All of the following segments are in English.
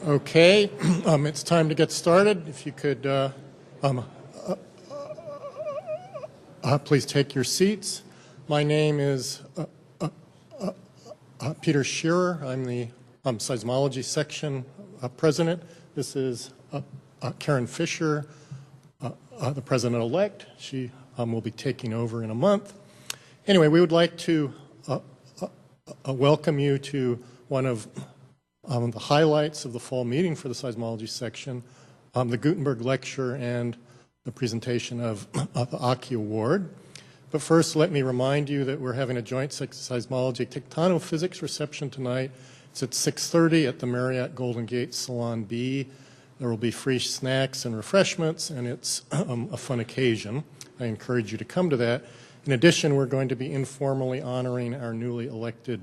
Okay, it's time to get started. If you could please take your seats. My name is Peter Shearer. I'm the seismology section president. This is Karen Fisher, the president-elect. She will be taking over in a month. Anyway, we would like to welcome you to one of the highlights of the fall meeting for the seismology section, the Gutenberg lecture and the presentation of the Aki Award. But first, let me remind you that we're having a joint seismology tectonophysics reception tonight. It's at 6:30 at the Marriott Golden Gate Salon B. There will be free snacks and refreshments, and it's a fun occasion. I encourage you to come to that. In addition, we're going to be informally honoring our newly elected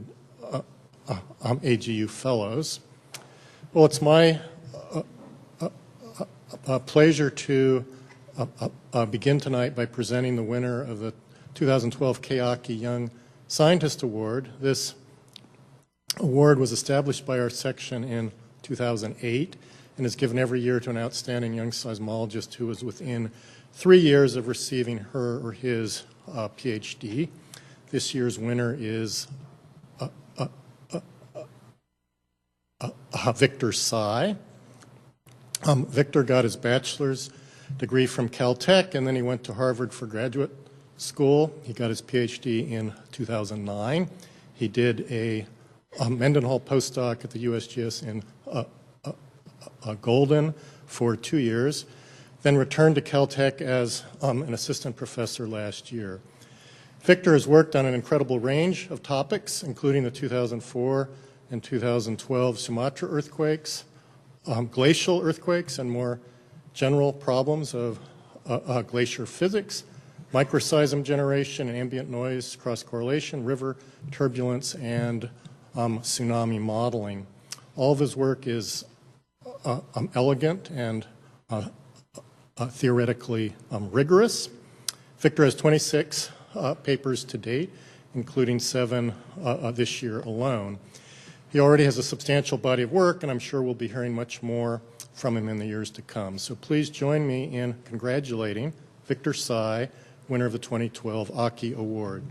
AGU fellows. Well, it's my pleasure to begin tonight by presenting the winner of the 2012 Keaki Young Scientist Award. This award was established by our section in 2008 and is given every year to an outstanding young seismologist who is within 3 years of receiving her or his PhD. This year's winner is Victor Tsai. Victor got his bachelor's degree from Caltech, and then he went to Harvard for graduate school. He got his PhD in 2009. He did a Mendenhall postdoc at the USGS in Golden for 2 years, then returned to Caltech as an assistant professor last year. Victor has worked on an incredible range of topics, including the 2004 and 2012 Sumatra earthquakes, glacial earthquakes, and more general problems of glacier physics, microseism generation and ambient noise cross-correlation, river turbulence, and tsunami modeling. All of his work is elegant and theoretically rigorous. Victor has 26 papers to date, including 7 this year alone. He already has a substantial body of work, and I'm sure we'll be hearing much more from him in the years to come. So please join me in congratulating Victor Tsai, winner of the 2012 Aki Award.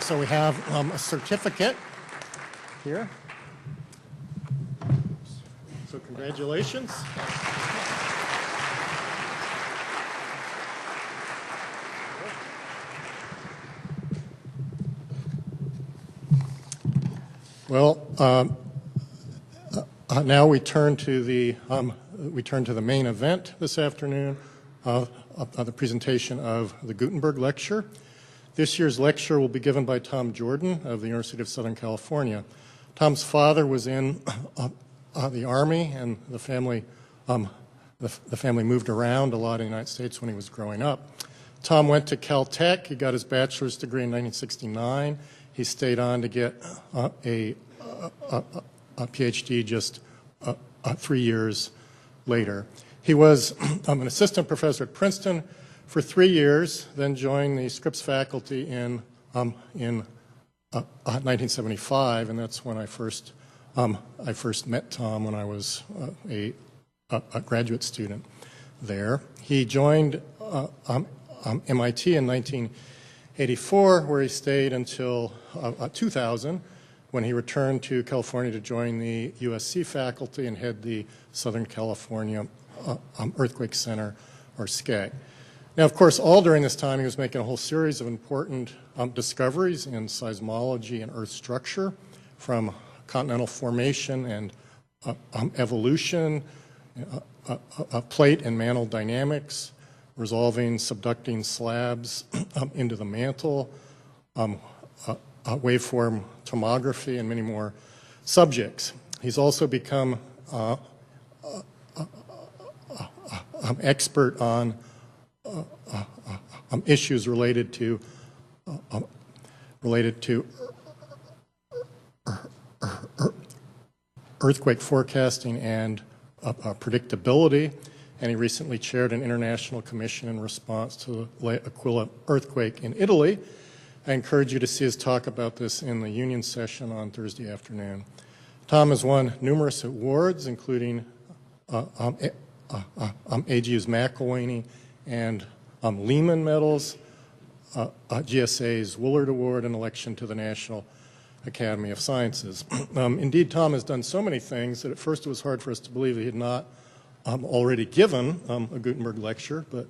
So we have a certificate here. So congratulations. Well, now we turn to the main event this afternoon, the presentation of the Gutenberg lecture. This year's lecture will be given by Tom Jordan of the University of Southern California. Tom's father was in the Army, and the family moved around a lot in the United States when he was growing up. Tom went to Caltech. He got his bachelor's degree in 1969. He stayed on to get a PhD just 3 years later. He was an assistant professor at Princeton for 3 years, then joined the Scripps faculty in 1975, and that's when I first met Tom when I was a graduate student there. He joined MIT in 1984, where he stayed until 2000, when he returned to California to join the USC faculty and head the Southern California Earthquake Center, or SCEC. Now, of course, all during this time, he was making a whole series of important discoveries in seismology and Earth structure, from continental formation and evolution, plate and mantle dynamics, resolving subducting slabs into the mantle, waveform tomography, and many more subjects. He's also become expert on issues related to earthquake forecasting and predictability. and he recently chaired an international commission in response to the L'Aquila earthquake in Italy. I encourage you to see his talk about this in the union session on Thursday afternoon. Tom has won numerous awards, including AGU's McElwaney and Lehman medals, GSA's Woolard Award, and election to the National Academy of Sciences. Indeed, Tom has done so many things that at first it was hard for us to believe he had not already given a Gutenberg lecture, but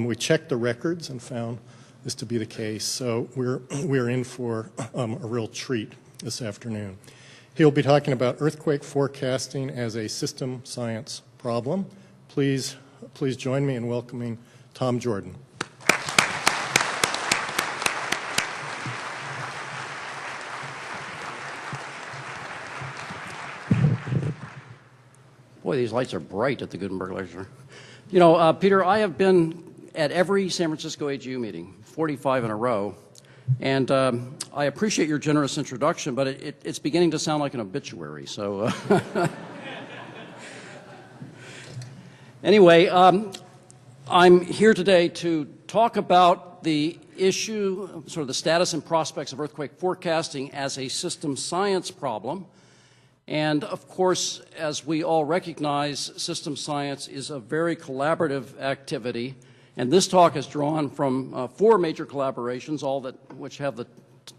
we checked the records and found this to be the case. So we're in for a real treat this afternoon. He'll be talking about earthquake forecasting as a system science problem. Please join me in welcoming Tom Jordan. Boy, these lights are bright at the Gutenberg lecture. You know, Peter, I have been at every San Francisco AGU meeting, 45 in a row, and I appreciate your generous introduction, but it's beginning to sound like an obituary, so... Anyway, I'm here today to talk about the issue, sort of the status and prospects of earthquake forecasting as a system science problem. And of course, as we all recognize, system science is a very collaborative activity. And this talk is drawn from 4 major collaborations, all which have the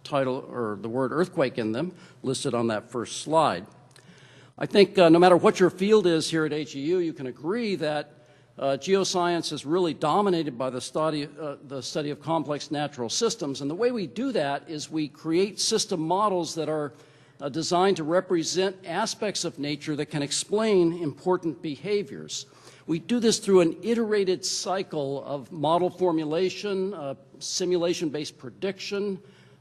title or the word earthquake in them, listed on that first slide. I think no matter what your field is here at AGU, you can agree that geoscience is really dominated by the study of complex natural systems. And the way we do that is we create system models that are designed to represent aspects of nature that can explain important behaviors. We do this through an iterated cycle of model formulation, simulation-based prediction,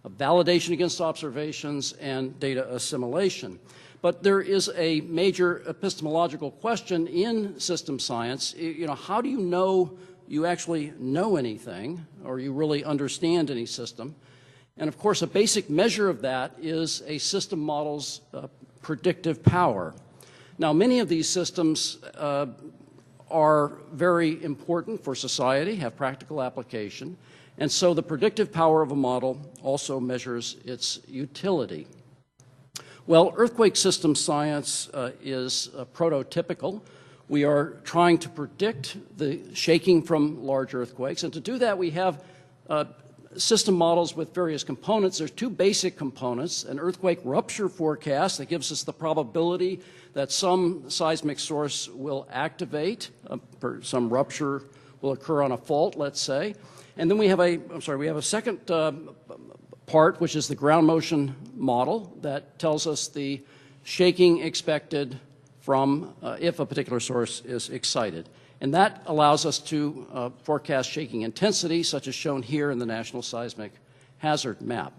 validation against observations, and data assimilation. But there is a major epistemological question in system science. You know, how do you know you actually know anything, or you really understand any system? And of course, a basic measure of that is a system model's predictive power. Now, many of these systems are very important for society, have practical application, and so the predictive power of a model also measures its utility. Well, earthquake system science is prototypical. We are trying to predict the shaking from large earthquakes, and to do that we have system models with various components. There's 2 basic components: an earthquake rupture forecast that gives us the probability that some seismic source will activate, some rupture will occur on a fault, let's say. And then we have a second part, which is the ground motion model that tells us the shaking expected from if a particular source is excited. And that allows us to forecast shaking intensity, such as shown here in the National Seismic Hazard Map.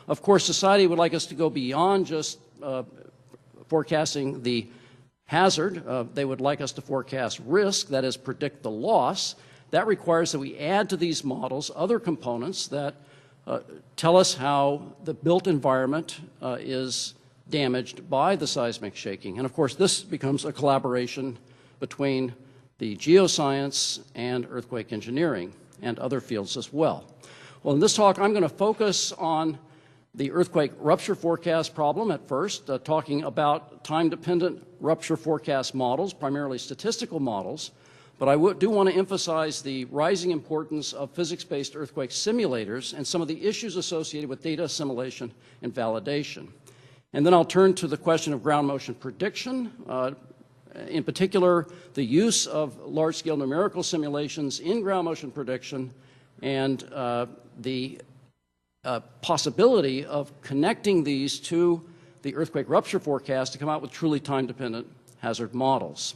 Of course, society would like us to go beyond just forecasting the hazard. They would like us to forecast risk, that is, predict the loss. That requires that we add to these models other components that tell us how the built environment is damaged by the seismic shaking. And of course, this becomes a collaboration between the geoscience and earthquake engineering and other fields as well. Well, in this talk, I'm going to focus on the earthquake rupture forecast problem at first, talking about time-dependent rupture forecast models, primarily statistical models. But I do want to emphasize the rising importance of physics-based earthquake simulators and some of the issues associated with data assimilation and validation. And then I'll turn to the question of ground motion prediction, in particular, the use of large-scale numerical simulations in ground motion prediction and the possibility of connecting these to the earthquake rupture forecast to come out with truly time-dependent hazard models.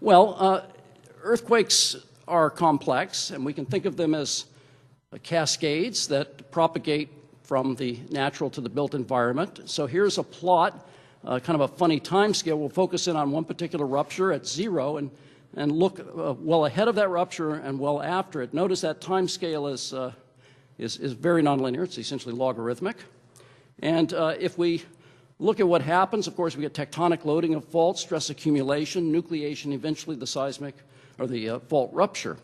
Well, earthquakes are complex, and we can think of them as cascades that propagate from the natural to the built environment. So here's a plot, kind of a funny time scale. We'll focus in on one particular rupture at 0 and look well ahead of that rupture and well after it. Notice that time scale is very nonlinear. It's essentially logarithmic. And if we look at what happens. Of course, we get tectonic loading of faults, stress accumulation, nucleation, eventually the seismic or the fault rupture.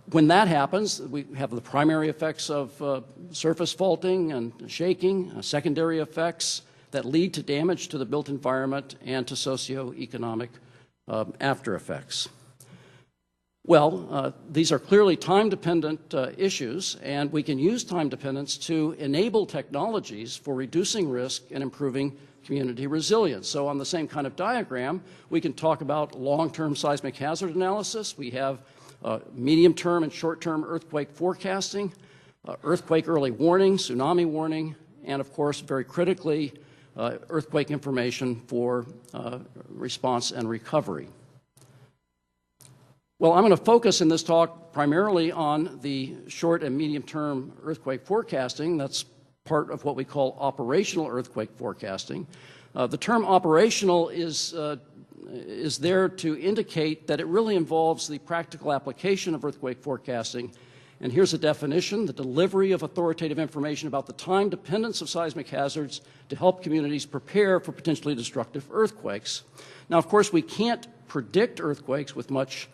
When that happens, we have the primary effects of surface faulting and shaking, secondary effects that lead to damage to the built environment and to socioeconomic after effects. Well, these are clearly time-dependent issues, and we can use time dependence to enable technologies for reducing risk and improving community resilience. So on the same kind of diagram, we can talk about long-term seismic hazard analysis. We have medium-term and short-term earthquake forecasting, earthquake early warning, tsunami warning, and of course, very critically, earthquake information for response and recovery. Well, I'm going to focus in this talk primarily on the short and medium-term earthquake forecasting. That's part of what we call operational earthquake forecasting. The term operational is there to indicate that it really involves the practical application of earthquake forecasting. And here's a definition: the delivery of authoritative information about the time dependence of seismic hazards to help communities prepare for potentially destructive earthquakes. Now, of course, we can't predict earthquakes with much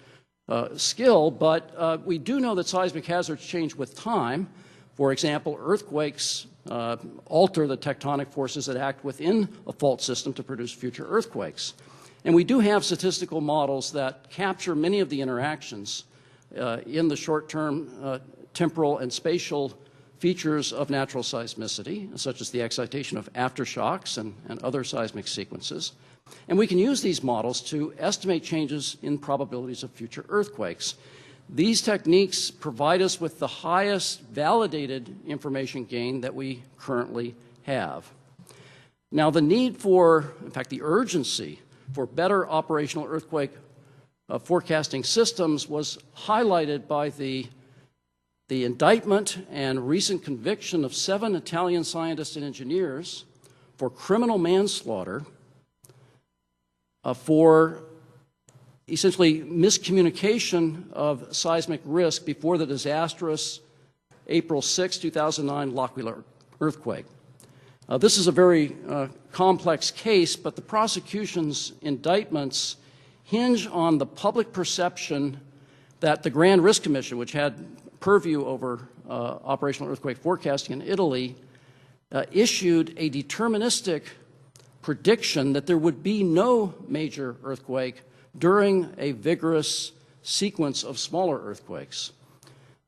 skill, but we do know that seismic hazards change with time. For example, earthquakes alter the tectonic forces that act within a fault system to produce future earthquakes. And we do have statistical models that capture many of the interactions in the short-term temporal and spatial features of natural seismicity, such as the excitation of aftershocks and other seismic sequences. And we can use these models to estimate changes in probabilities of future earthquakes. These techniques provide us with the highest validated information gain that we currently have. Now, the need for, in fact, the urgency for better operational earthquake forecasting systems was highlighted by the indictment and recent conviction of 7 Italian scientists and engineers for criminal manslaughter for essentially miscommunication of seismic risk before the disastrous April 6, 2009 L'Aquila earthquake. This is a very complex case, but the prosecution's indictments hinge on the public perception that the Grand Risk Commission, which had purview over operational earthquake forecasting in Italy, issued a deterministic prediction that there would be no major earthquake during a vigorous sequence of smaller earthquakes.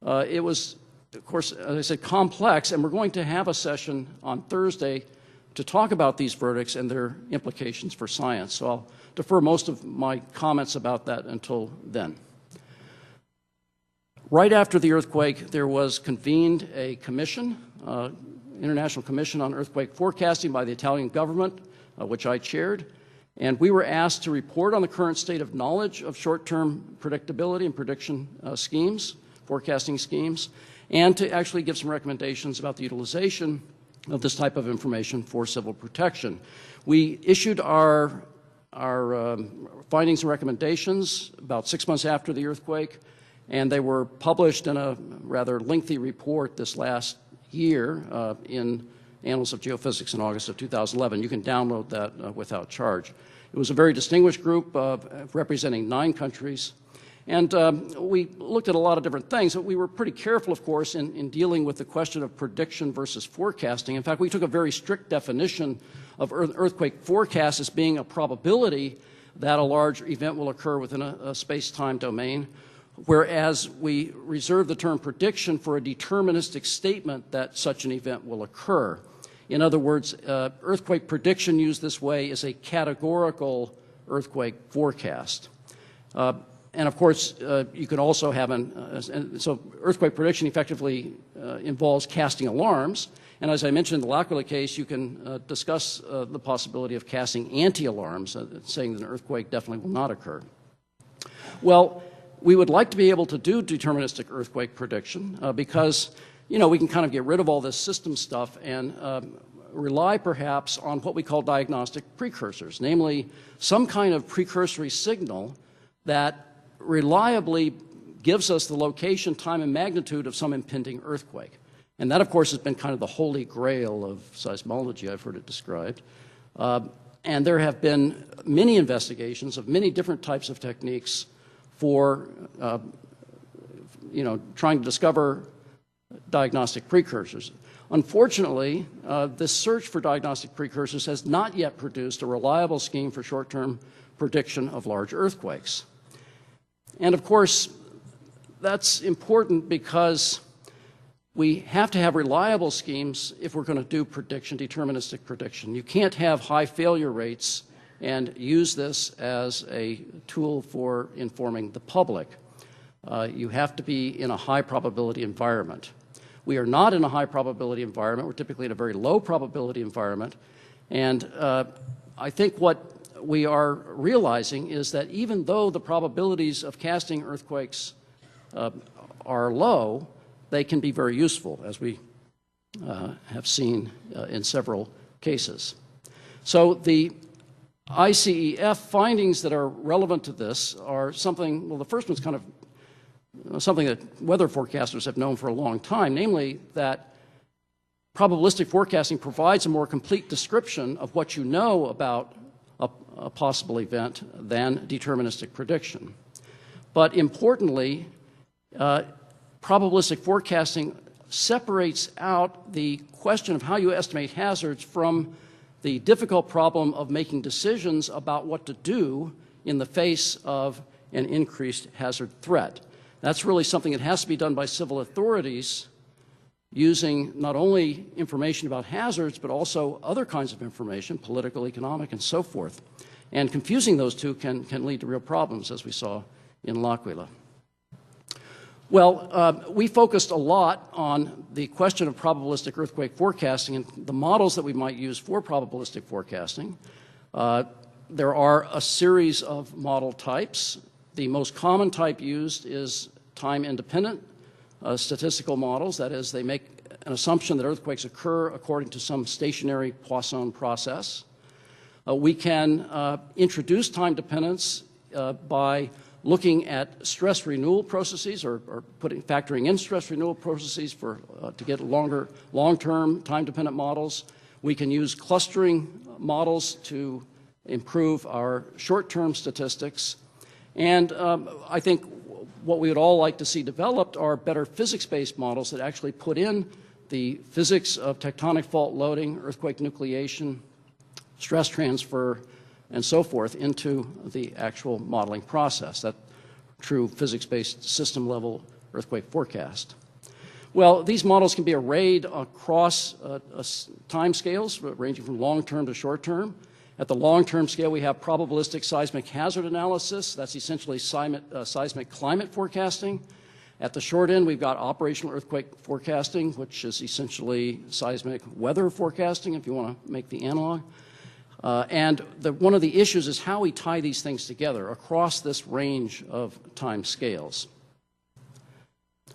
It was, of course, as I said, complex, and we're going to have a session on Thursday to talk about these verdicts and their implications for science. So I'll defer most of my comments about that until then. Right after the earthquake, there was convened a commission, International Commission on Earthquake Forecasting by the Italian government, which I chaired, and we were asked to report on the current state of knowledge of short-term predictability and prediction schemes, forecasting schemes, and to actually give some recommendations about the utilization of this type of information for civil protection. We issued our findings and recommendations about 6 months after the earthquake, and they were published in a rather lengthy report this last year in Annals of Geophysics in August of 2011. You can download that without charge. It was a very distinguished group representing 9 countries. And we looked at a lot of different things, but we were pretty careful, of course, in dealing with the question of prediction versus forecasting. In fact, we took a very strict definition of earthquake forecast as being a probability that a large event will occur within a space-time domain, whereas we reserve the term prediction for a deterministic statement that such an event will occur. In other words, earthquake prediction used this way is a categorical earthquake forecast. And of course, you could also have so earthquake prediction effectively involves casting alarms. And as I mentioned in the L'Aquila case, you can discuss the possibility of casting anti-alarms, saying that an earthquake definitely will not occur. Well, we would like to be able to do deterministic earthquake prediction because, you know, we can kind of get rid of all this system stuff and rely perhaps on what we call diagnostic precursors, namely some kind of precursory signal that reliably gives us the location, time, and magnitude of some impending earthquake. And that, of course, has been kind of the holy grail of seismology, I've heard it described. And there have been many investigations of many different types of techniques for trying to discover diagnostic precursors. Unfortunately, this search for diagnostic precursors has not yet produced a reliable scheme for short-term prediction of large earthquakes. And of course, that's important because we have to have reliable schemes if we're going to do prediction, deterministic prediction. You can't have high failure rates and use this as a tool for informing the public. You have to be in a high probability environment. We are not in a high probability environment. We're typically in a very low probability environment. And I think what we are realizing is that even though the probabilities of casting earthquakes are low, they can be very useful, as we have seen in several cases. So the ICEF findings that are relevant to this are something, well, the first one's kind of something that weather forecasters have known for a long time, namely that probabilistic forecasting provides a more complete description of what you know about a possible event than deterministic prediction. But importantly, probabilistic forecasting separates out the question of how you estimate hazards from the difficult problem of making decisions about what to do in the face of an increased hazard threat. That's really something that has to be done by civil authorities using not only information about hazards, but also other kinds of information, political, economic, and so forth. And confusing those two can lead to real problems, as we saw in L'Aquila. Well, we focused a lot on the question of probabilistic earthquake forecasting and the models that we might use for probabilistic forecasting. There are a series of model types. The most common type used is time-independent statistical models. That is, they make an assumption that earthquakes occur according to some stationary Poisson process. We can introduce time dependence by looking at stress-renewal processes or factoring in stress-renewal processes to get long-term time-dependent models. We can use clustering models to improve our short-term statistics. And I think what we would all like to see developed are better physics-based models that actually put in the physics of tectonic fault loading, earthquake nucleation, stress transfer, and so forth into the actual modeling process, that true physics-based system-level earthquake forecast. Well, these models can be arrayed across time scales, ranging from long-term to short-term. At the long-term scale, we have probabilistic seismic hazard analysis. That's essentially seismic climate forecasting. At the short end, we've got operational earthquake forecasting, which is essentially seismic weather forecasting, if you want to make the analog. And one of the issues is how we tie these things together across this range of time scales.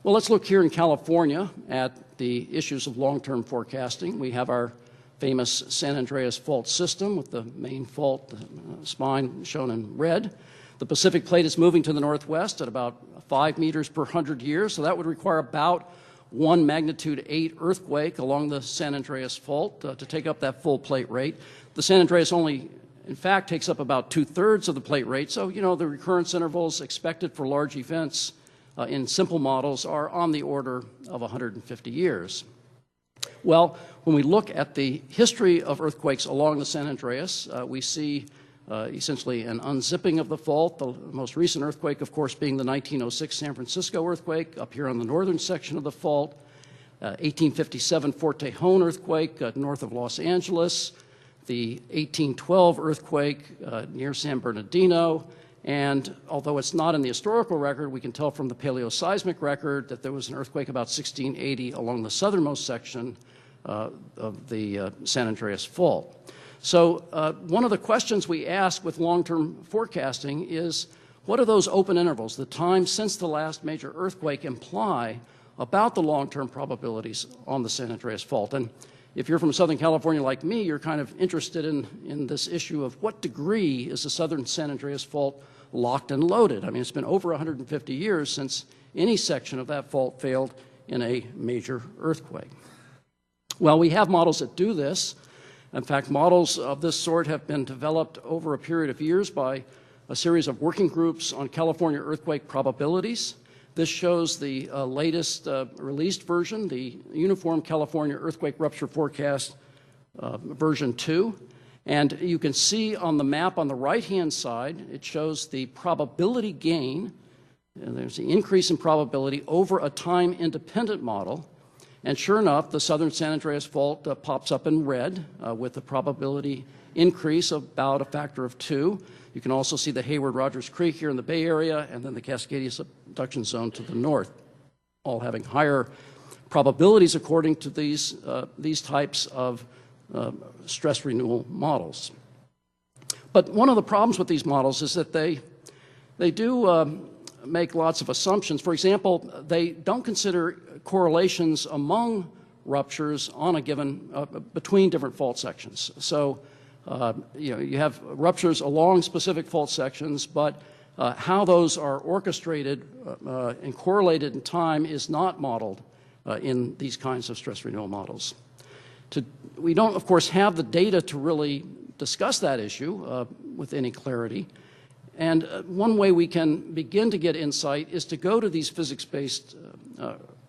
Well, let's look here in California at the issues of long-term forecasting. We have our famous San Andreas fault system with the main fault spine shown in red. The Pacific plate is moving to the northwest at about 5 meters per 100 years, so that would require about 1 magnitude 8 earthquake along the San Andreas fault to take up that full plate rate. The San Andreas only, in fact, takes up about 2/3 of the plate rate, so the recurrence intervals expected for large events in simple models are on the order of 150 years. Well, when we look at the history of earthquakes along the San Andreas, we see essentially an unzipping of the fault. The most recent earthquake, of course, being the 1906 San Francisco earthquake up here on the northern section of the fault, 1857 Fort Tejon earthquake north of Los Angeles, the 1812 earthquake near San Bernardino, and although it's not in the historical record, we can tell from the paleoseismic record that there was an earthquake about 1680 along the southernmost section of the San Andreas fault. So one of the questions we ask with long-term forecasting is, what do those open intervals, the time since the last major earthquake, imply about the long-term probabilities on the San Andreas fault? And if you're from Southern California like me, you're kind of interested in this issue of what degree is the southern San Andreas fault locked and loaded. I mean, it's been over 150 years since any section of that fault failed in a major earthquake. Well, we have models that do this. In fact, models of this sort have been developed over a period of years by a series of working groups on California Earthquake Probabilities. This shows the latest released version, the Uniform California Earthquake Rupture Forecast version 2. And you can see on the map on the right-hand side, it shows the probability gain. And there's the increase in probability over a time-independent model. And sure enough, the southern San Andreas Fault pops up in red with the probability increase of about a factor of 2. You can also see the Hayward-Rogers Creek here in the Bay Area, and then the Cascadia subduction zone to the north, all having higher probabilities according to these types of stress renewal models. But one of the problems with these models is that they do make lots of assumptions. For example, they don't consider correlations among ruptures on a given, between different fault sections. So, you have ruptures along specific fault sections, but how those are orchestrated and correlated in time is not modeled in these kinds of stress renewal models. We don't, of course, have the data to really discuss that issue with any clarity. And one way we can begin to get insight is to go to these physics-based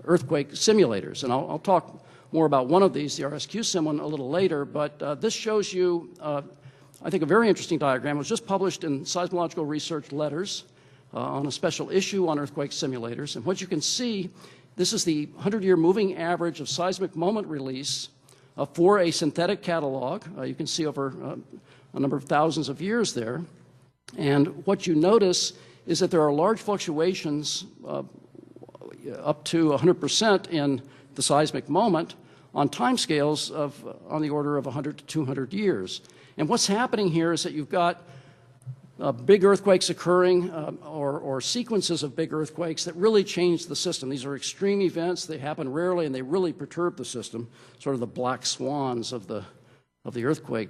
earthquake simulators. And I'll talk more about one of these, the RSQ sim one, a little later. But this shows you, I think, a very interesting diagram. It was just published in Seismological Research Letters on a special issue on earthquake simulators. And what you can see, this is the 100-year moving average of seismic moment release for a synthetic catalog. You can see over a number of thousands of years there. And what you notice is that there are large fluctuations up to 100% in the seismic moment on timescales on the order of 100 to 200 years. And what's happening here is that you've got big earthquakes occurring or sequences of big earthquakes that really change the system. These are extreme events. They happen rarely, and they really perturb the system, sort of the black swans of the earthquake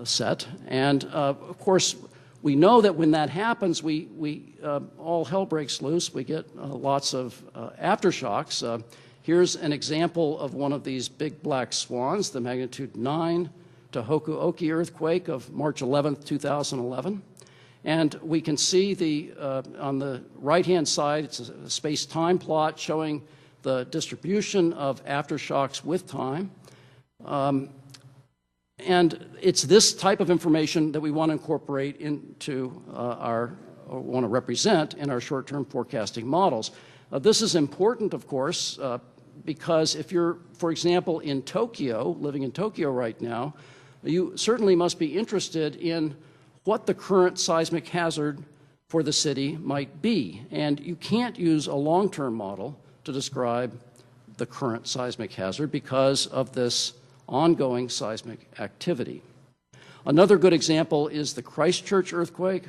set. And of course, we know that when that happens, all hell breaks loose. We get lots of aftershocks. Here's an example of one of these big black swans, the magnitude 9 Tohoku Oki earthquake of March 11th, 2011. And we can see on the right-hand side, it's a space-time plot showing the distribution of aftershocks with time. And it's this type of information that we want to incorporate into or want to represent in our short-term forecasting models. This is important, of course, because if you're, for example, in Tokyo, living in Tokyo right now, you certainly must be interested in what the current seismic hazard for the city might be. And you can't use a long-term model to describe the current seismic hazard because of this ongoing seismic activity. Another good example is the Christchurch earthquake,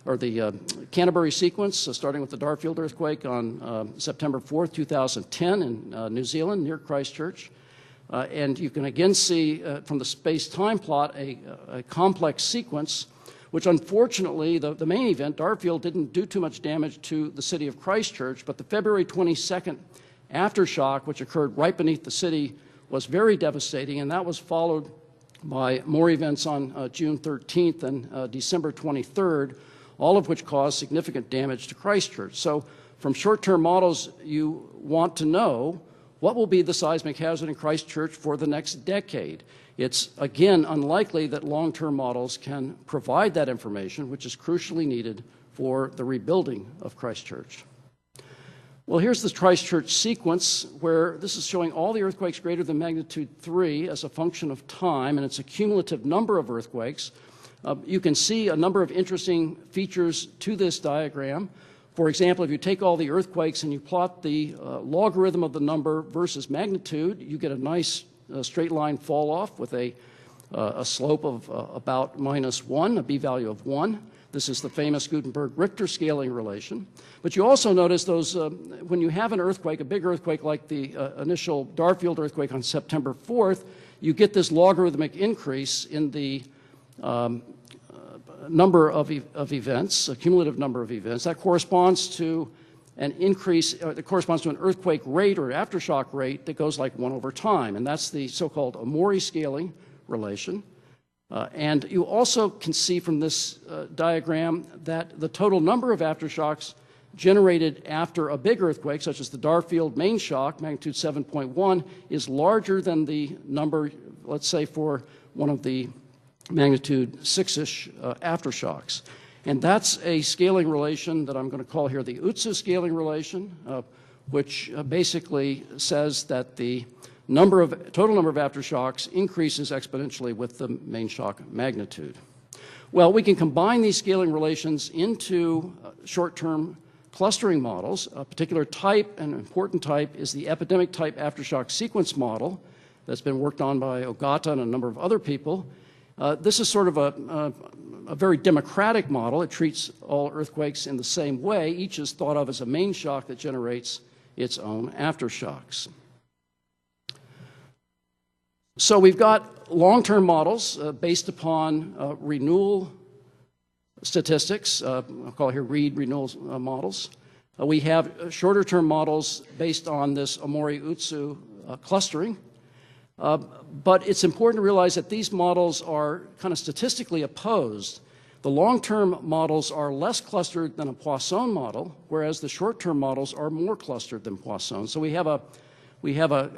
or the Canterbury sequence, starting with the Darfield earthquake on September 4th, 2010 in New Zealand, near Christchurch. And you can again see from the space-time plot a complex sequence, which unfortunately, the main event, Darfield, didn't do too much damage to the city of Christchurch, but the February 22nd aftershock, which occurred right beneath the city, was very devastating, and that was followed by more events on June 13th and December 23rd, all of which caused significant damage to Christchurch. So from short-term models, you want to know what will be the seismic hazard in Christchurch for the next decade. It's, again, unlikely that long-term models can provide that information, which is crucially needed for the rebuilding of Christchurch. Well, here's the Christchurch sequence, where this is showing all the earthquakes greater than magnitude 3 as a function of time, and it's a cumulative number of earthquakes. You can see a number of interesting features to this diagram. For example, if you take all the earthquakes and you plot the logarithm of the number versus magnitude, you get a nice straight line fall off with a slope of about -1, a b-value of 1. This is the famous Gutenberg Richter scaling relation. But you also notice those, when you have an earthquake, a big earthquake like the initial Darfield earthquake on September 4th, you get this logarithmic increase in the number of events, a cumulative number of events. That corresponds to an increase that corresponds to an earthquake rate or aftershock rate that goes like 1 over time, and that's the so-called Omori scaling relation. And you also can see from this diagram that the total number of aftershocks generated after a big earthquake, such as the Darfield main shock, magnitude 7.1, is larger than the number, let's say, for one of the magnitude 6-ish aftershocks. And that's a scaling relation that I'm going to call here the Utsu scaling relation, which basically says that the total number of aftershocks increases exponentially with the main shock magnitude. Well, we can combine these scaling relations into short-term clustering models. A particular type, an important type, is the epidemic type aftershock sequence model that's been worked on by Ogata and a number of other people. This is sort of a very democratic model. It treats all earthquakes in the same way. Each is thought of as a main shock that generates its own aftershocks. So we've got long-term models based upon renewal statistics. I'll call here Reed renewal models. We have shorter-term models based on this Omori-Utsu clustering. But it's important to realize that these models are kind of statistically opposed. The long-term models are less clustered than a Poisson model, whereas the short-term models are more clustered than Poisson. So we have a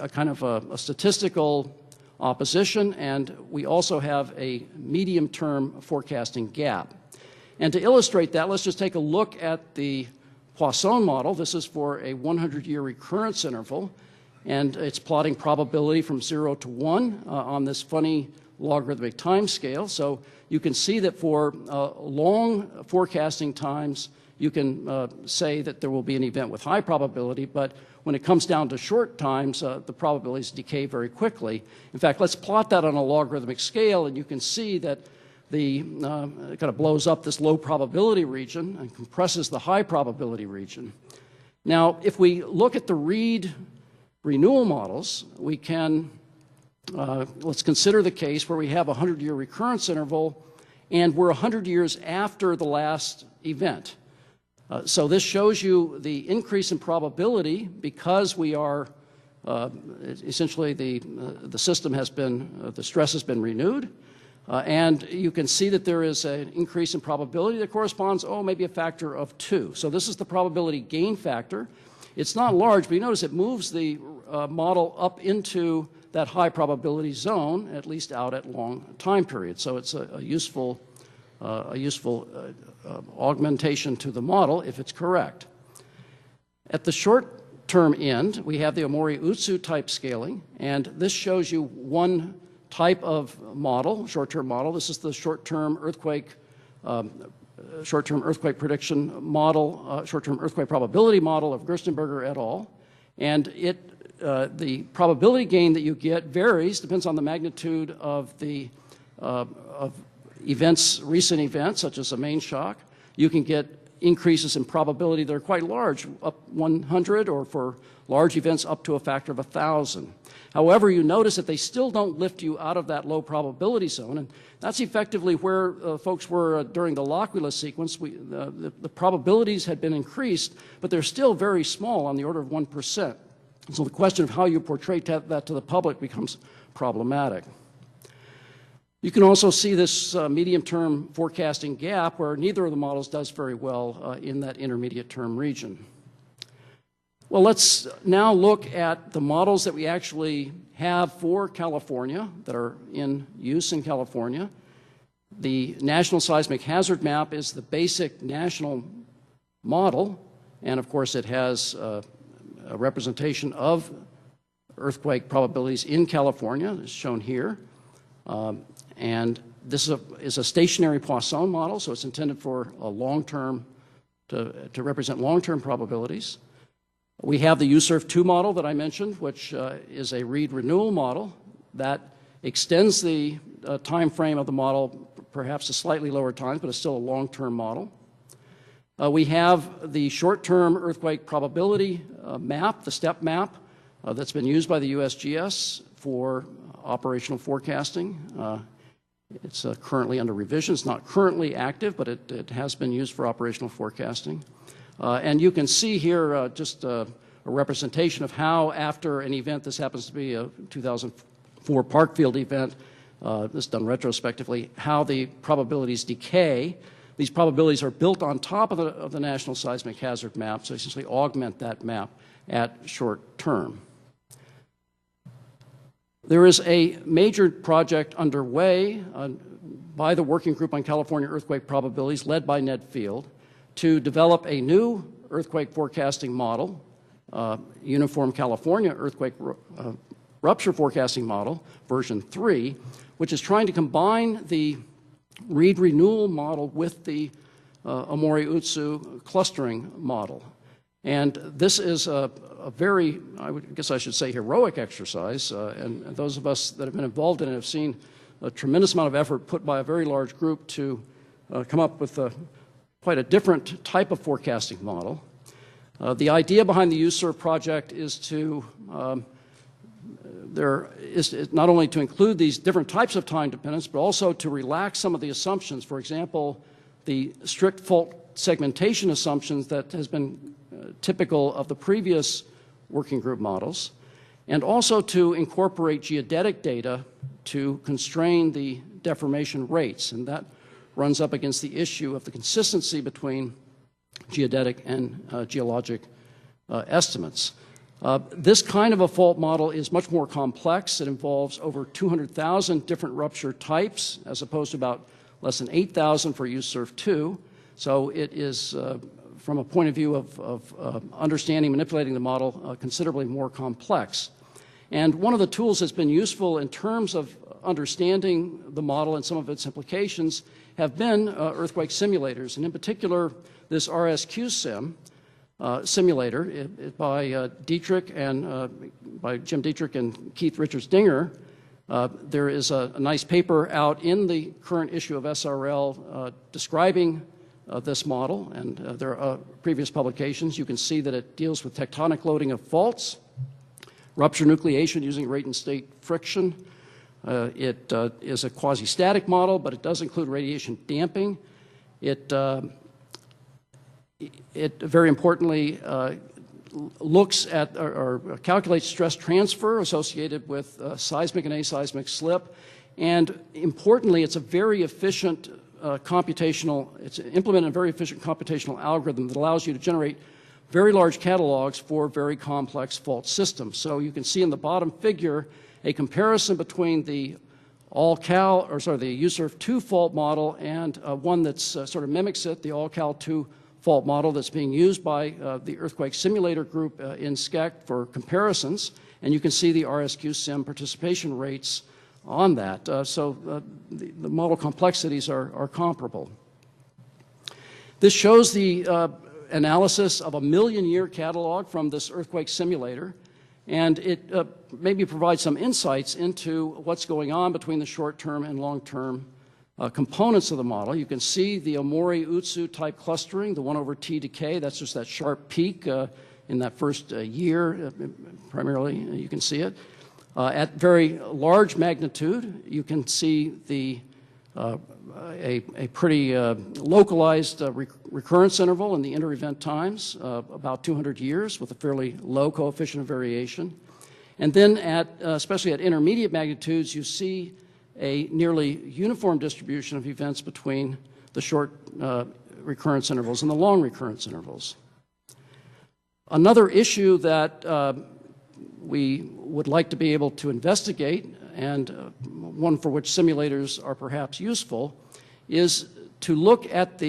kind of a statistical opposition, and we also have a medium-term forecasting gap. And to illustrate that, let's just take a look at the Poisson model. This is for a 100-year recurrence interval, and it's plotting probability from 0 to 1 on this funny logarithmic time scale. So you can see that for long forecasting times, you can say that there will be an event with high probability, but when it comes down to short times, the probabilities decay very quickly. In fact, let's plot that on a logarithmic scale, and you can see that it kind of blows up this low probability region and compresses the high probability region. Now, if we look at the Reed renewal models, we can, let's consider the case where we have a 100-year recurrence interval, and we're 100 years after the last event. So this shows you the increase in probability because we are essentially the system has been, the stress has been renewed. And you can see that there is an increase in probability that corresponds, maybe a factor of 2. So this is the probability gain factor. It's not large, but you notice it moves the model up into that high probability zone, at least out at long time periods. So it's a useful augmentation to the model if it's correct. At the short-term end, we have the Omori-Utsu type scaling, and this shows you one type of model, short-term model. This is the short-term earthquake prediction model, short-term earthquake probability model of Gerstenberger et al. And the probability gain that you get varies, depends on the magnitude of the recent events, such as a main shock. You can get increases in probability that are quite large, up 100, or for large events up to a factor of 1,000. However, you notice that they still don't lift you out of that low probability zone, and that's effectively where folks were during the L'Aquila sequence. The probabilities had been increased, but they're still very small, on the order of 1%. So the question of how you portray that to the public becomes problematic. You can also see this medium-term forecasting gap where neither of the models does very well in that intermediate-term region. Well, let's now look at the models that we actually have for California that are in use in California. The National Seismic Hazard Map is the basic national model, and of course it has a representation of earthquake probabilities in California, as shown here. And this is a stationary Poisson model, so it's intended for a long-term, to represent long-term probabilities. We have the USERF2 model that I mentioned, which is a Reed renewal model that extends the time frame of the model perhaps to slightly lower times, but it's still a long-term model. We have the short-term earthquake probability map, the STEP map, that's been used by the USGS for operational forecasting. It's currently under revision. It's not currently active, but it has been used for operational forecasting. And you can see here just a representation of how, after an event, this happens to be a 2004 Parkfield event, this is done retrospectively, how the probabilities decay. These probabilities are built on top of the National Seismic Hazard Map, so essentially augment that map at short term. There is a major project underway by the Working Group on California Earthquake Probabilities, led by Ned Field, to develop a new earthquake forecasting model, Uniform California Earthquake Rupture Forecasting Model, version 3, which is trying to combine the Reed Renewal Model with the Omori-Utsu clustering model. And this is a very, guess I should say, heroic exercise, and those of us that have been involved in it have seen a tremendous amount of effort put by a very large group to come up with quite a different type of forecasting model. The idea behind the USERV project is to not only to include these different types of time dependence, but also to relax some of the assumptions. For example, the strict fault segmentation assumptions that has been typical of the previous working group models, and also to incorporate geodetic data to constrain the deformation rates. And that runs up against the issue of the consistency between geodetic and geologic estimates. This kind of a fault model is much more complex. It involves over 200,000 different rupture types, as opposed to about less than 8,000 for USERV-2. So it is, from a point of view of understanding, manipulating the model, considerably more complex. And one of the tools that's been useful in terms of understanding the model and some of its implications have been earthquake simulators, and in particular this RSQ-SIM simulator by Dietrich and by Jim Dietrich and Keith Richards-Dinger. There is a nice paper out in the current issue of SRL describing this model, and there are previous publications. You can see that it deals with tectonic loading of faults, rupture nucleation using rate and state friction. It is a quasi-static model, but it does include radiation damping. It very importantly looks at or calculates stress transfer associated with seismic and aseismic slip. And importantly, it's a very efficient it's implemented a very efficient computational algorithm that allows you to generate very large catalogs for very complex fault systems. So you can see in the bottom figure a comparison between the the USERV-2 fault model and one that's sort of mimics it, the AllCal-2 fault model that's being used by the earthquake simulator group in SCEC for comparisons. And you can see the RSQ-SIM participation rates on that. So the model complexities are comparable. This shows the analysis of a million-year catalog from this earthquake simulator, and it maybe provides some insights into what's going on between the short-term and long-term components of the model. You can see the Omori-Utsu type clustering, the 1/T decay. That's just that sharp peak in that first year, primarily. You can see it. At very large magnitude, you can see a pretty localized recurrence interval in the inter-event times, about 200 years, with a fairly low coefficient of variation. And then especially at intermediate magnitudes, you see a nearly uniform distribution of events between the short recurrence intervals and the long recurrence intervals. Another issue that we would like to be able to investigate, and one for which simulators are perhaps useful, is to look at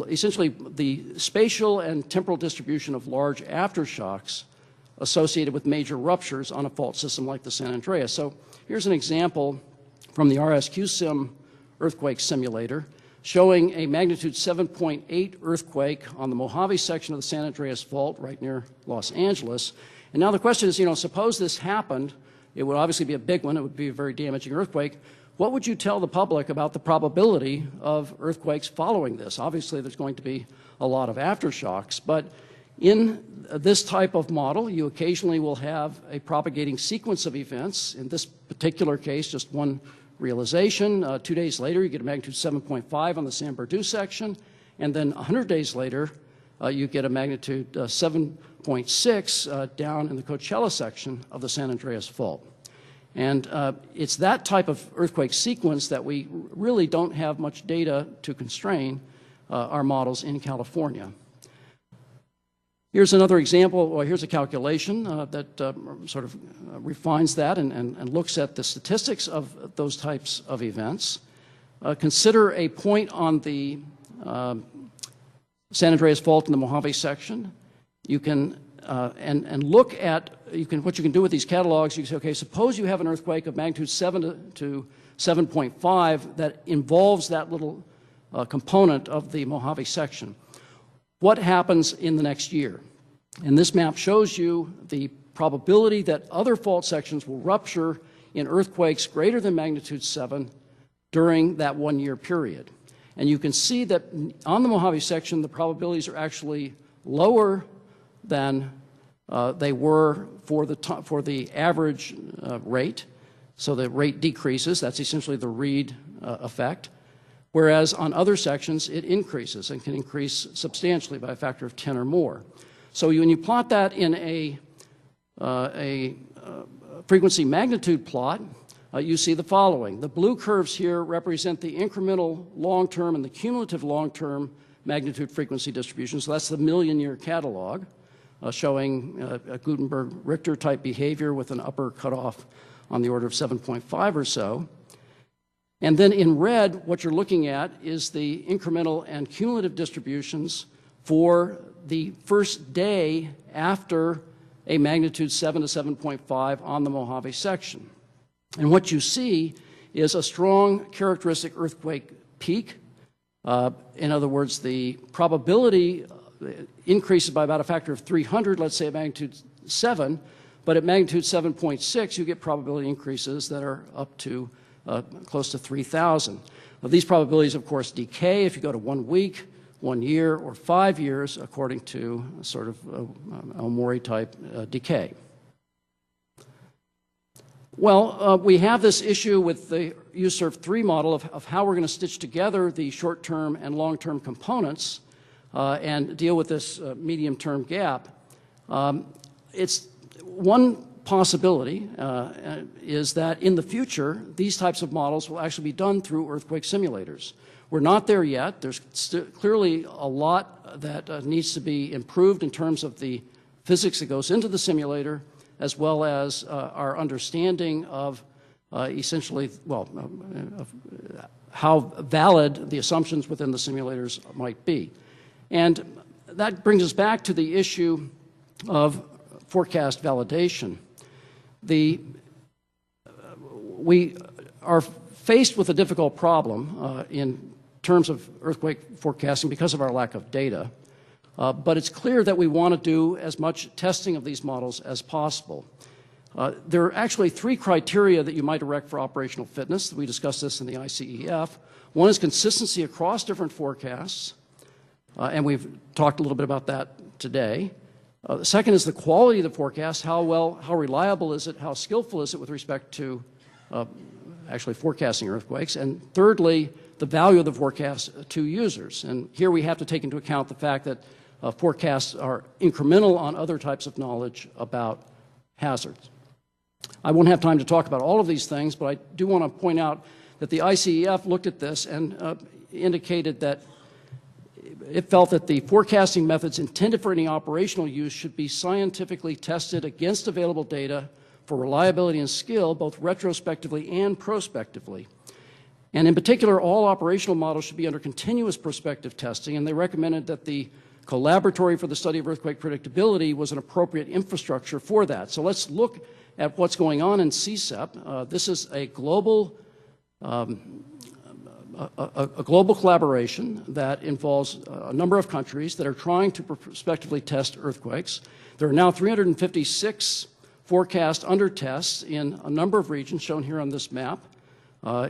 essentially the spatial and temporal distribution of large aftershocks associated with major ruptures on a fault system like the San Andreas. So here's an example from the RSQ-SIM earthquake simulator showing a magnitude 7.8 earthquake on the Mojave section of the San Andreas Fault right near Los Angeles. And now the question is, suppose this happened, it would obviously be a big one, it would be a very damaging earthquake. What would you tell the public about the probability of earthquakes following this? Obviously, there's going to be a lot of aftershocks, but in this type of model, you occasionally will have a propagating sequence of events. In this particular case, just one realization. 2 days later, you get a magnitude 7.5 on the San Bernardino section, and then 100 days later, you get a magnitude 7.6 down in the Coachella section of the San Andreas Fault. And it's that type of earthquake sequence that we really don't have much data to constrain our models in California. Here's another example. Well, here's a calculation that sort of refines that and looks at the statistics of those types of events. Consider a point on the San Andreas Fault in the Mojave section. You can and look at what you can do with these catalogs. You can say, okay, suppose you have an earthquake of magnitude 7 to 7.5 that involves that little component of the Mojave section. What happens in the next year? And this map shows you the probability that other fault sections will rupture in earthquakes greater than magnitude 7 during that 1 year period. And you can see that on the Mojave section, the probabilities are actually lower than they were for the average rate. So the rate decreases. That's essentially the Reed effect. Whereas on other sections, it increases and can increase substantially by a factor of 10 or more. So when you plot that in a frequency magnitude plot, you see the following. The blue curves here represent the incremental long-term and the cumulative long-term magnitude frequency distribution. So that's the million-year catalog showing a Gutenberg Richter type behavior with an upper cutoff on the order of 7.5 or so. And then in red, what you're looking at is the incremental and cumulative distributions for the first day after a magnitude 7 to 7.5 on the Mojave section. And what you see is a strong characteristic earthquake peak. In other words, the probability increases by about a factor of 300, let's say at magnitude 7, but at magnitude 7.6, you get probability increases that are up to close to 3,000. Now, these probabilities, of course, decay if you go to 1 week, 1 year, or 5 years, according to sort of Omori type decay. Well, we have this issue with the USURF3 model of how we're going to stitch together the short-term and long-term components and deal with this medium-term gap. It's one possibility is that in the future, these types of models will actually be done through earthquake simulators. We're not there yet. There's clearly a lot that needs to be improved in terms of the physics that goes into the simulator, as well as our understanding of essentially, well, how valid the assumptions within the simulators might be. And that brings us back to the issue of forecast validation. We are faced with a difficult problem in terms of earthquake forecasting because of our lack of data. But it's clear that we want to do as much testing of these models as possible. There are actually 3 criteria that you might erect for operational fitness. We discussed this in the ICEF. One is consistency across different forecasts, and we've talked a little bit about that today. The second is the quality of the forecast. How reliable is it? How skillful is it with respect to actually forecasting earthquakes? And thirdly, the value of the forecast to users. And here we have to take into account the fact that forecasts are incremental on other types of knowledge about hazards. I won't have time to talk about all of these things, but I do want to point out that the ICEF looked at this and indicated that it felt that the forecasting methods intended for any operational use should be scientifically tested against available data for reliability and skill, both retrospectively and prospectively. And in particular, all operational models should be under continuous prospective testing, and they recommended that the Collaboratory for the Study of Earthquake Predictability was an appropriate infrastructure for that. So let's look at what's going on in CSEP. This is a global collaboration that involves a number of countries that are trying to prospectively test earthquakes. There are now 356 forecast under tests in a number of regions shown here on this map.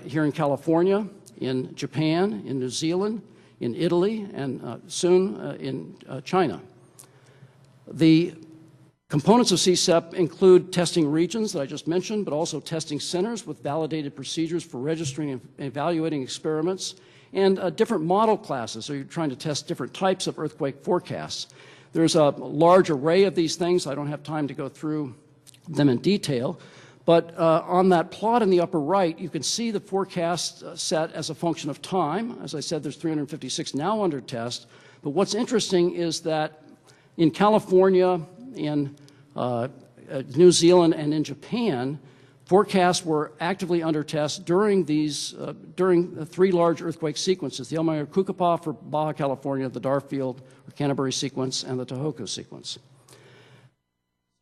Here in California, in Japan, in New Zealand, in Italy, and soon in China. The components of CSEP include testing regions that I just mentioned, but also testing centers with validated procedures for registering and evaluating experiments, and different model classes. So you're trying to test different types of earthquake forecasts. There's a large array of these things. I don't have time to go through them in detail. But on that plot in the upper right, you can see the forecast set as a function of time. As I said, there's 356 now under test. But what's interesting is that in California, in New Zealand, and in Japan, forecasts were actively under test during the three large earthquake sequences, the El Mayor-Cucapah for Baja California, the Darfield or Canterbury sequence, and the Tohoku sequence.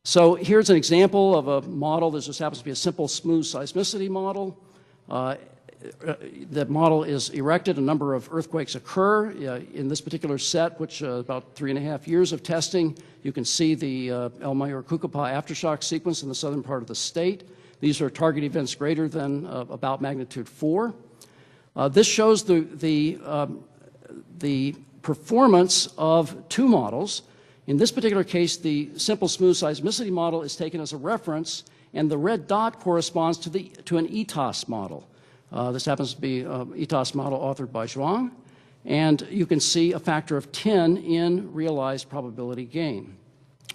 So here's an example of a model. This just happens to be a simple smooth seismicity model. The model is erected. A number of earthquakes occur. In this particular set, which about 3.5 years of testing, you can see the El Mayor-Cucapah Aftershock sequence in the southern part of the state. These are target events greater than about magnitude 4. This shows the performance of two models. In this particular case, the simple smooth seismicity model is taken as a reference, and the red dot corresponds to an ETOS model. This happens to be an ETOS model authored by Zhuang, and you can see a factor of 10 in realized probability gain.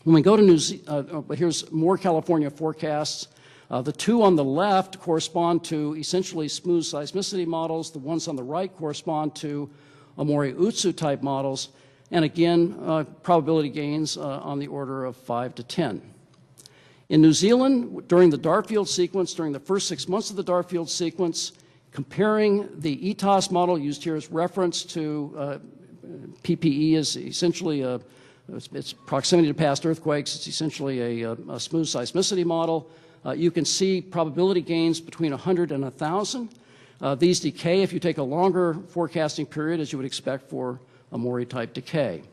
When we go to here's more California forecasts. The two on the left correspond to essentially smooth seismicity models. The ones on the right correspond to Omori-Utsu type models. And again, probability gains on the order of 5 to 10. In New Zealand, during the Darfield sequence, during the first 6 months of the Darfield sequence, comparing the ETOS model used here as reference to PPE is essentially it's proximity to past earthquakes. It's essentially a smooth seismicity model. You can see probability gains between 100 and 1,000. These decay if you take a longer forecasting period, as you would expect for a Mori-type decay.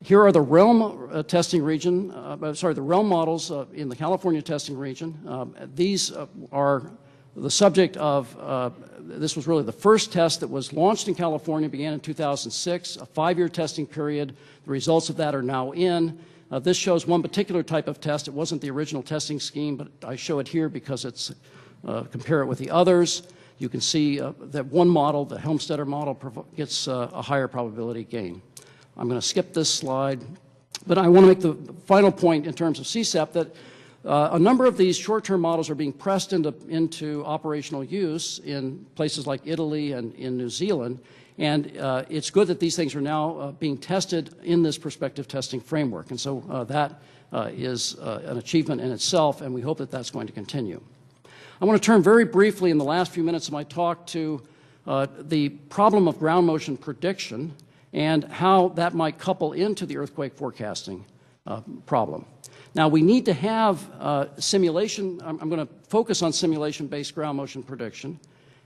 Here are the realm testing region, the realm models in the California testing region. These are the subject of, this was really the first test that was launched in California, began in 2006, a 5-year testing period. The results of that are now in. This shows one particular type of test. It wasn't the original testing scheme, but I show it here because it's, compare it with the others. You can see that one model, the Helmstetter model, gets a higher probability gain. I'm going to skip this slide, but I want to make the final point in terms of CSEP that a number of these short-term models are being pressed into operational use in places like Italy and in New Zealand, and it's good that these things are now being tested in this prospective testing framework, and so that is an achievement in itself, and we hope that that's going to continue. I want to turn very briefly in the last few minutes of my talk to the problem of ground motion prediction and how that might couple into the earthquake forecasting problem. Now, we need to have simulation. I'm going to focus on simulation-based ground motion prediction,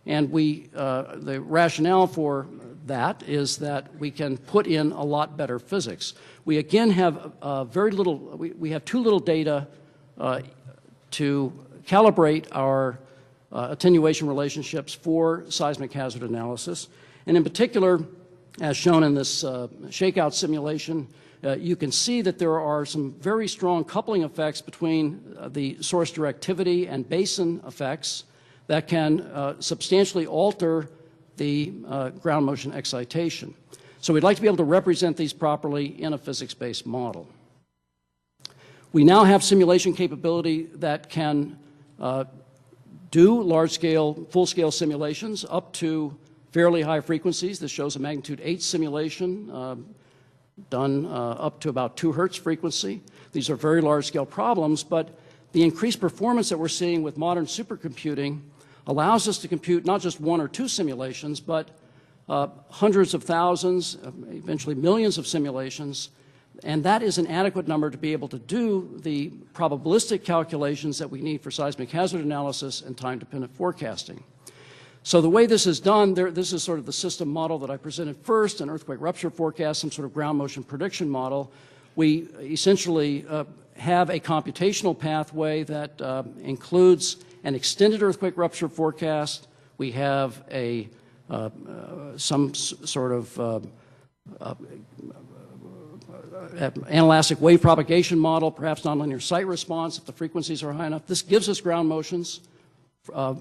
and the rationale for that is that we can put in a lot better physics. We again have very little. We have too little data to calibrate our attenuation relationships for seismic hazard analysis. And in particular, as shown in this shakeout simulation, you can see that there are some very strong coupling effects between the source directivity and basin effects that can substantially alter the ground motion excitation. So we'd like to be able to represent these properly in a physics-based model. We now have simulation capability that can do large-scale, full-scale simulations up to fairly high frequencies. This shows a magnitude 8 simulation done up to about 2 hertz frequency. These are very large-scale problems, but the increased performance that we're seeing with modern supercomputing allows us to compute not just 1 or 2 simulations, but hundreds of thousands, eventually millions of simulations. And that is an adequate number to be able to do the probabilistic calculations that we need for seismic hazard analysis and time-dependent forecasting. So the way this is done, this is sort of the system model that I presented first, an earthquake rupture forecast, some sort of ground motion prediction model. We essentially have a computational pathway that includes an extended earthquake rupture forecast. We have some sort of anelastic wave propagation model, perhaps nonlinear site response if the frequencies are high enough. This gives us ground motions,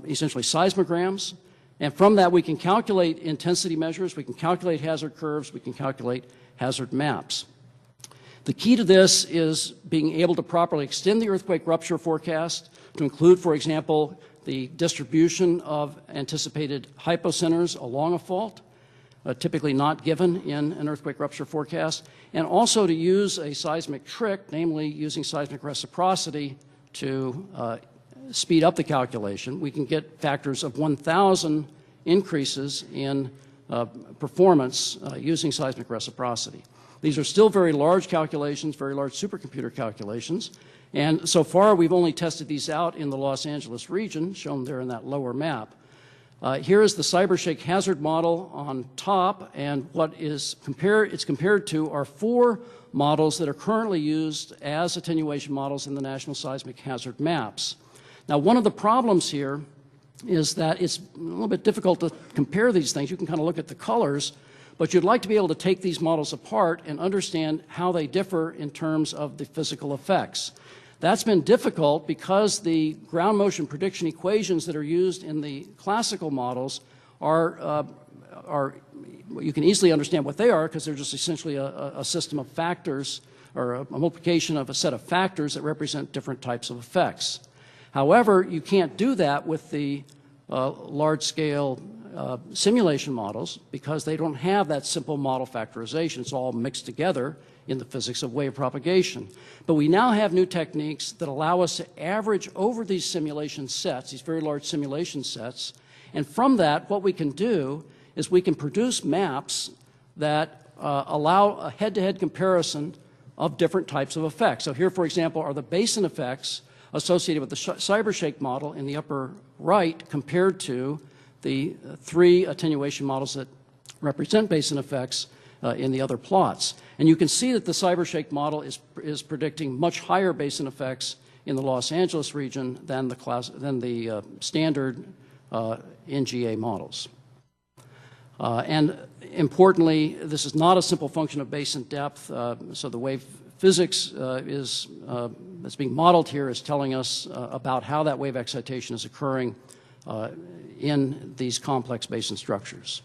essentially seismograms, And from that, we can calculate intensity measures, we can calculate hazard curves, we can calculate hazard maps. The key to this is being able to properly extend the earthquake rupture forecast to include, for example, the distribution of anticipated hypocenters along a fault, typically not given in an earthquake rupture forecast, and also to use a seismic trick, namely using seismic reciprocity to speed up the calculation. We can get factors of 1,000 increases in performance using seismic reciprocity. These are still very large calculations, very large supercomputer calculations, and so far we've only tested these out in the Los Angeles region, shown there in that lower map. Here is the CyberShake hazard model on top, and what it's compared to are 4 models that are currently used as attenuation models in the National Seismic Hazard Maps. Now, one of the problems here is that it's a little bit difficult to compare these things. You can kind of look at the colors, but you'd like to be able to take these models apart and understand how they differ in terms of the physical effects. That's been difficult because the ground motion prediction equations that are used in the classical models are you can easily understand what they are because they're just essentially a system of factors or a multiplication of a set of factors that represent different types of effects. However, you can't do that with the large-scale simulation models because they don't have that simple model factorization. It's all mixed together in the physics of wave propagation. But we now have new techniques that allow us to average over these simulation sets, these very large simulation sets, and from that what we can do is we can produce maps that allow a head-to-head comparison of different types of effects. So here, for example, are the basin effects associated with the CyberShake model in the upper right compared to the 3 attenuation models that represent basin effects in the other plots. And you can see that the CyberShake model is predicting much higher basin effects in the Los Angeles region than the standard NGA models. And importantly, this is not a simple function of basin depth, so the wave physics that's being modeled here is telling us about how that wave excitation is occurring in these complex basin structures.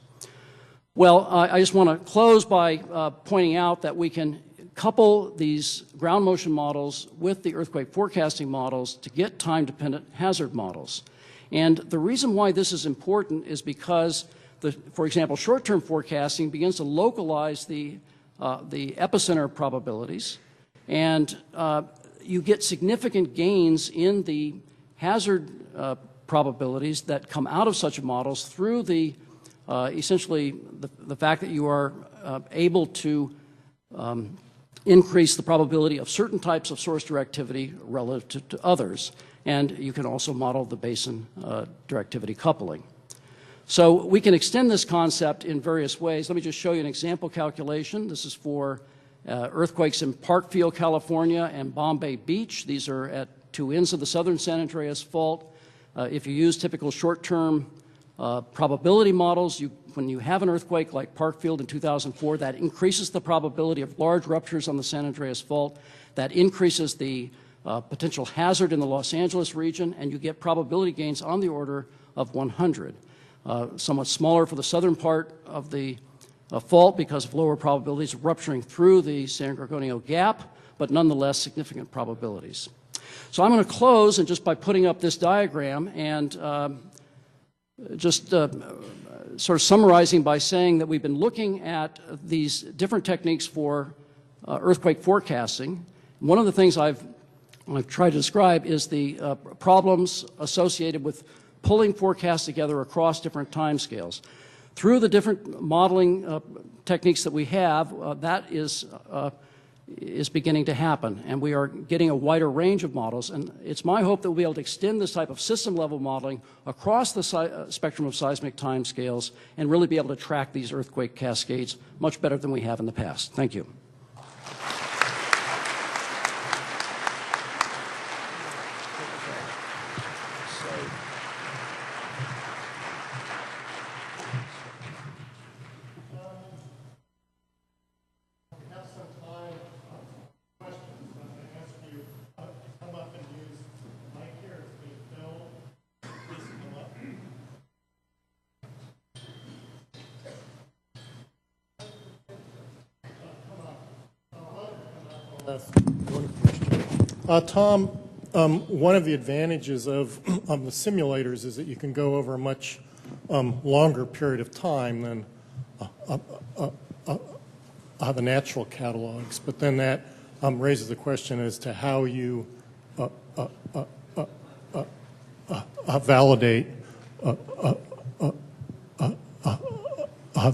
Well, I just want to close by pointing out that we can couple these ground motion models with the earthquake forecasting models to get time-dependent hazard models. And the reason why this is important is because, for example, short-term forecasting begins to localize the epicenter probabilities, and you get significant gains in the hazard probabilities that come out of such models through the essentially the fact that you are able to increase the probability of certain types of source directivity relative to others. And you can also model the basin directivity coupling. So we can extend this concept in various ways. Let me just show you an example calculation. This is for earthquakes in Parkfield, California, and Bombay Beach. These are at 2 ends of the southern San Andreas Fault. If you use typical short-term probability models, when you have an earthquake like Parkfield in 2004, that increases the probability of large ruptures on the San Andreas Fault. That increases the potential hazard in the Los Angeles region, and you get probability gains on the order of 100. Somewhat smaller for the southern part of the fault because of lower probabilities of rupturing through the San Gorgonio Gap, but nonetheless significant probabilities. So I'm going to close and just by putting up this diagram and just sort of summarizing by saying that we've been looking at these different techniques for earthquake forecasting. One of the things I've tried to describe is the problems associated with pulling forecasts together across different timescales. Through the different modeling techniques that we have, that is beginning to happen, and we are getting a wider range of models, and it's my hope that we'll be able to extend this type of system-level modeling across the spectrum of seismic timescales and really be able to track these earthquake cascades much better than we have in the past. Thank you. ask one question. Tom, one of the advantages of the simulators is that you can go over a much longer period of time than the natural catalogs, but then that raises the question as to how you validate the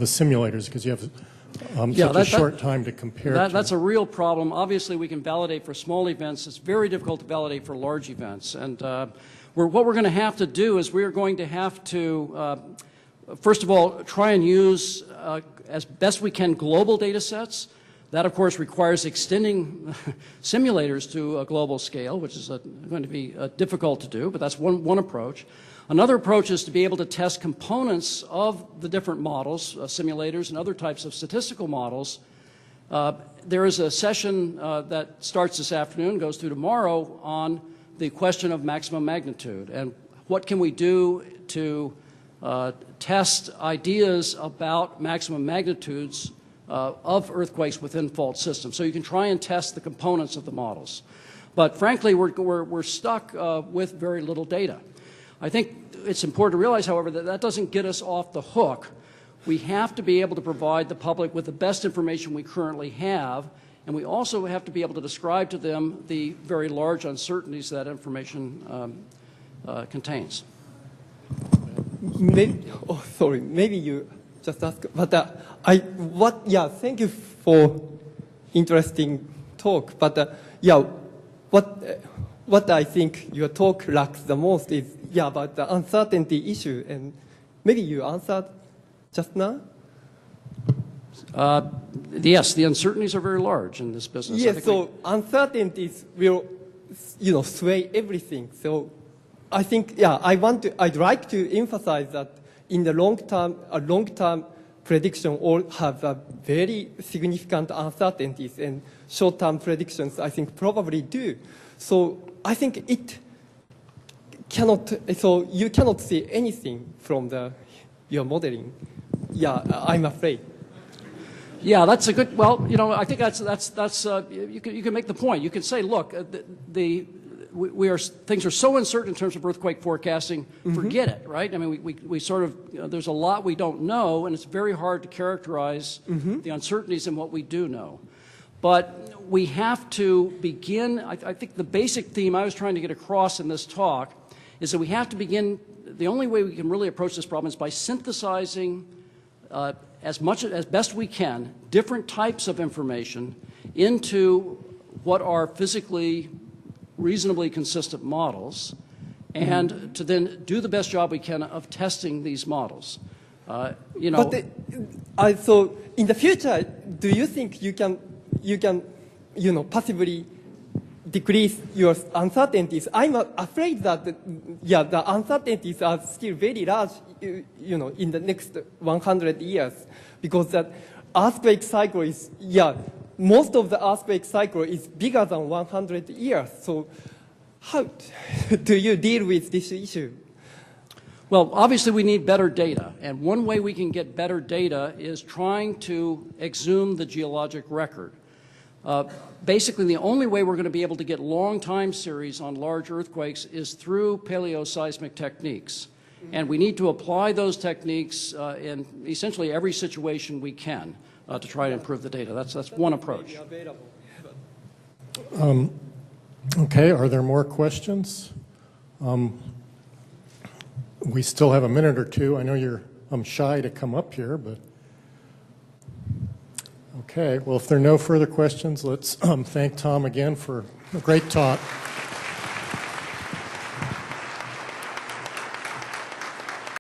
simulators, because you have such a short time to compare to. That's a real problem. Obviously, we can validate for small events. It's very difficult to validate for large events. And what we're going to have to do is we are going to have to, first of all, try and use, as best we can, global data sets. That, of course, requires extending simulators to a global scale, which is going to be difficult to do, but that's one approach. Another approach is to be able to test components of the different models, simulators and other types of statistical models. There is a session that starts this afternoon, goes through tomorrow, on the question of maximum magnitude and what can we do to test ideas about maximum magnitudes of earthquakes within fault systems. So you can try and test the components of the models. But frankly, we're stuck with very little data. I think it's important to realize, however, that that doesn't get us off the hook. We have to be able to provide the public with the best information we currently have, and we also have to be able to describe to them the very large uncertainties that information contains. Maybe, oh, sorry, maybe you just ask, but yeah, thank you for interesting talk, but yeah, what I think your talk lacks the most is, yeah, about the uncertainty issue, and maybe you answered just now? Yes, the uncertainties are very large in this business. Yes, so uncertainties will, sway everything. So I think, yeah, I'd like to emphasize that in the long-term prediction all have very significant uncertainties, and short-term predictions, I think, probably do. So I think so you cannot see anything from your modeling. Yeah, I'm afraid. Yeah, that's a good, well, I think that's you can make the point. You can say, look, things are so uncertain in terms of earthquake forecasting, forget it, right? I mean, we sort of, there's a lot we don't know, and it's very hard to characterize the uncertainties in what we do know. But we have to begin, I think the basic theme I was trying to get across in this talk is that we have to begin, the only way we can really approach this problem is by synthesizing as best we can different types of information into what are physically reasonably consistent models, and to then do the best job we can of testing these models. But so in the future, do you think you can possibly decrease your uncertainties? I'm afraid that the uncertainties are still very large, in the next 100 years, because that earthquake cycle is, most of the earthquake cycle is bigger than 100 years. So how do you deal with this issue? Well, obviously we need better data, and one way we can get better data is trying to exhume the geologic record. Basically, the only way we're going to be able to get long time series on large earthquakes is through paleoseismic techniques. And we need to apply those techniques in essentially every situation we can to try to improve the data. That's one approach. Okay, are there more questions? We still have a minute or two. I know you're shy to come up here, but okay. Well, if there are no further questions, let's thank Tom again for a great talk.